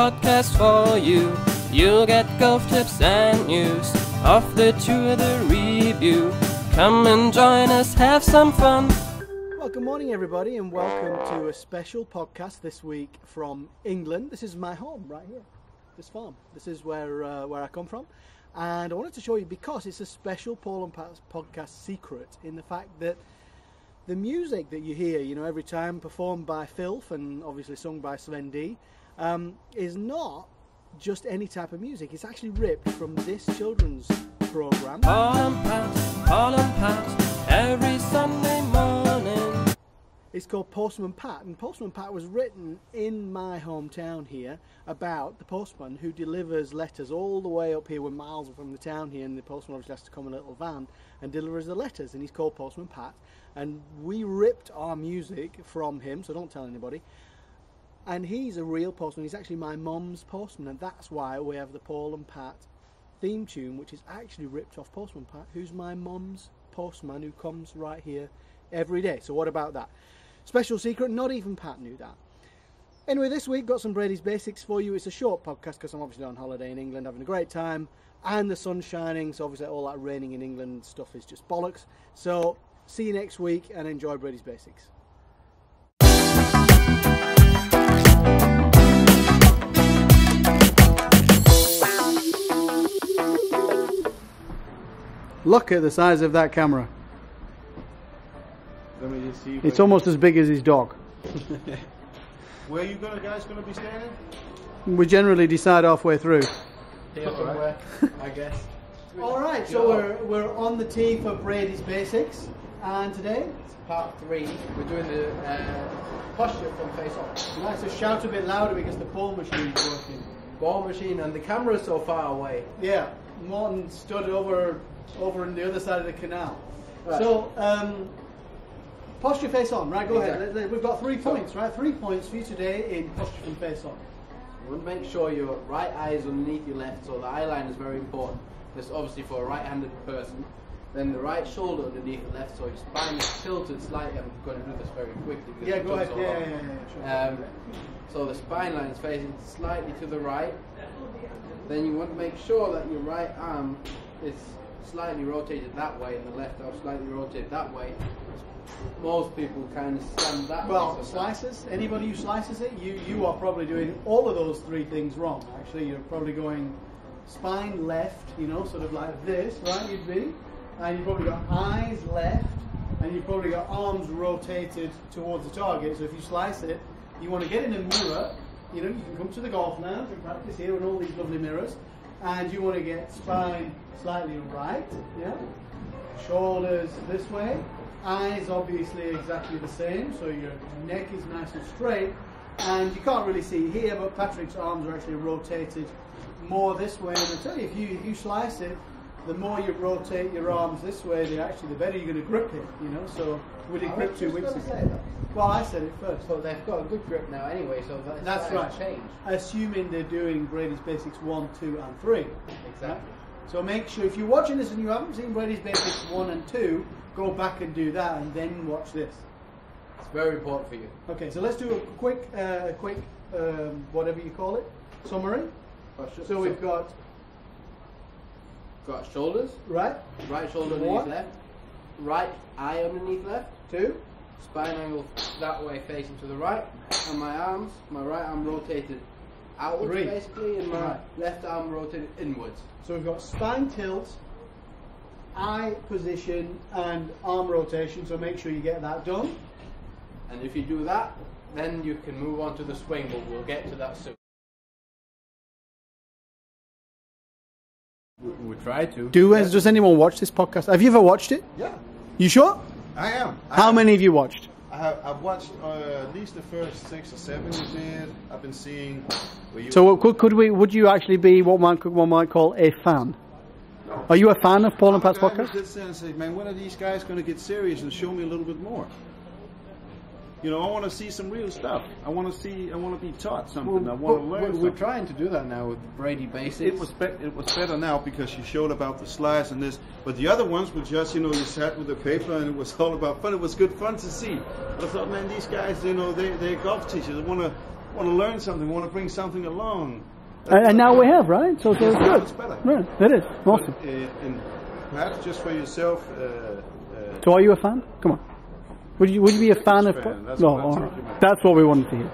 podcast for you. You'll get golf tips and news off the tour, the review. Come and join us, have some fun. Well, good morning everybody and welcome to a special podcast this week from England. This is my home right here, this farm. This is where I come from. And I wanted to show you because it's a special Paul and Pat's podcast secret in the fact that the music that you hear, you know, every time performed by Filth and obviously sung by Sven D, is not just any type of music. It's actually ripped from this children's program. Paul and Pat, every Sunday morning. It's called Postman Pat, and Postman Pat was written in my hometown here about the postman who delivers letters all the way up here. We're miles from the town here, and the postman obviously has to come in a little van and delivers the letters, and he's called Postman Pat. And we ripped our music from him, so don't tell anybody. And he's a real postman. He's actually my mum's postman, and that's why we have the Paul and Pat theme tune, which is actually ripped off Postman Pat, who's my mum's postman who comes right here every day. So what about that? Special secret, not even Pat knew that. Anyway, this week got some Brady's Basics for you. It's a short podcast because I'm obviously on holiday in England having a great time and the sun's shining, so obviously all that raining in England stuff is just bollocks. So see you next week and enjoy Brady's Basics. Look at the size of that camera. Let me just see. It's almost as big as his dog. Where are you guys gonna be standing? We generally decide halfway through. Here, right? I guess. Alright, so we're on the tee for Brady's Basics, and today It's part 3. We're doing the posture from face off. you might have to shout a bit louder because the ball machine's working. Ball machine and the camera's so far away. Yeah, Morton stood over on the other side of the canal. Right. So, posture face on, right? Go Exactly. ahead. We've got 3 points, right? 3 points for you today in posture from face on. You want to make sure your right eye is underneath your left, so the eye line is very important. This obviously for a right-handed person. Then the right shoulder underneath the left, so your spine is tilted slightly. I'm going to do this very quickly. because Yeah, it go took ahead. so Yeah, long. sure. So the spine line is facing slightly to the right. Then you want to make sure that your right arm is slightly rotated that way and the left arm slightly rotated that way. Most people kind of stand that way. Well, sometimes. slices, anybody who slices it, you are probably doing all of those 3 things wrong. Actually, you're probably going spine left, you know, sort of like this, right, you'd be. And you've probably got eyes left, and you've probably got arms rotated towards the target. So if you slice it, you want to get in a mirror, you know, you can come to the golf lounge and practice here in all these lovely mirrors, and you want to get spine slightly right, yeah, shoulders this way, eyes obviously exactly the same, so your neck is nice and straight, and you can't really see here, but Patrick's arms are actually rotated more this way, and I tell you, if you slice it, the more you rotate your arms this way, the better you're going to grip it, you know, so we did grip 2 weeks ago. Well, I said it first. So they've got a good grip now anyway, so That's right. Change. Assuming they're doing Brady's Basics 1, 2 and 3. Exactly. So make sure, if you're watching this and you haven't seen Brady's Basics 1 and 2, go back and do that and then watch this. It's very important for you. Okay, so let's do a quick whatever you call it, summary. So we've got shoulders, right shoulder underneath left, right eye underneath left, 2, spine angle that way facing to the right, and my right arm rotated outwards 3. basically, and my Right. left arm rotated inwards. so we've got spine tilt, eye position and arm rotation, so make sure you get that done. And if you do that, then you can move on to the swing, but we'll get to that soon. We try to. Does anyone watch this podcast? Have you ever watched it? Yeah, You sure? I am. How many have you watched? I've watched at least the first 6 or 7 you did. I've been seeing. Where you So would you actually be what one might call a fan? Are you a fan of Paul and Pat's podcast? Sits there and say, man, when are these guys going to get serious and show me a little bit more? You know, I want to see some real stuff. I want to be taught something. I want to learn something. We're trying to do that now with Brady Basics. It was better now because you showed about the slides and this, but the other ones were just, you know, you sat with the paper and it was all about fun. It was good fun to see. But I thought, man, these guys, you know, they're golf teachers. They want to want to learn something, want to bring something along. And now we have, right? So it's good. It's better. Right, it is. Awesome. But, and perhaps just for yourself. So are you a fan? Come on. Would you be a fan of? Fan. That's No, what I'm all talking right. about. That's what we wanted to hear.